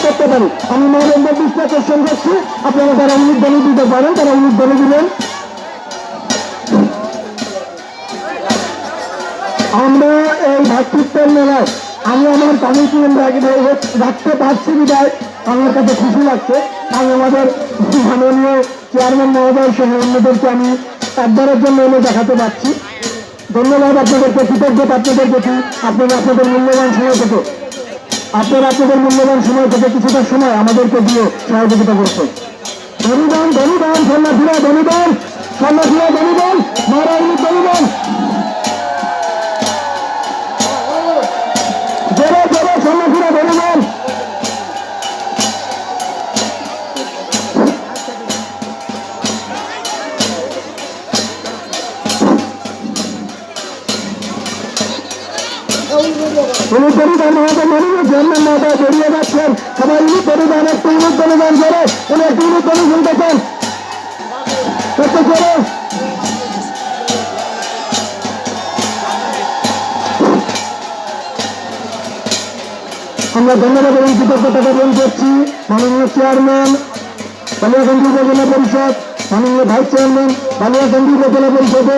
করতে পারি। আমি মহানন্দ দৃষ্টি আকর্ষণ করছি, আপনারা যারা উদ্যোগী দিতে পারেন তারা উদ্যোগী দিবেন। আমরা এই ভাতৃত্বের মেলায় আমি আমার কমিটি রাখতে পারছি বিদায় আমার কাছে খুশি লাগছে। আমি আমাদের মাননীয় চেয়ারম্যান মহোদয় সহ অন্যদেরকে আমি একবারের জন্য এনে দেখাতে পারছি। ধন্যবাদ আপনাদেরকে, কৃতজ্ঞতা আপনাদের প্রতি। আপনাদের মূল্যবান সময় থেকে আপনাদের মূল্যবান সময় থেকে কিছুটা সময় আমাদেরকে দিয়ে সহযোগিতা করছেন। ধন্যবাদ, ধন্যবাদ, সন্ন্যাসীরা ধন্যবাদ, সন্ন্যাসীরা ধন্যবাদ, মহারাজ ধন্যবাদ। জোরে জোরে সন্ন্যাসীরা ধন্যবাদ। উনি পরিধান মহাদেব মাননীয় চেয়ারম্যান মহোদয় বেরিয়ে যাচ্ছেন। সবাই উনি পরিধান একটু উনি পরিধান করে উনি একটু উনি পরিধান দেখেন করতে করে আমরা ধন্যবাদ এবং কৃতজ্ঞতা জ্ঞাপন করছি মাননীয় চেয়ারম্যান বালিয়াকান্দি উপজেলা পরিষদ, মাননীয় ভাইস চেয়ারম্যান বালিয়াকান্দি উপজেলা পরিষদের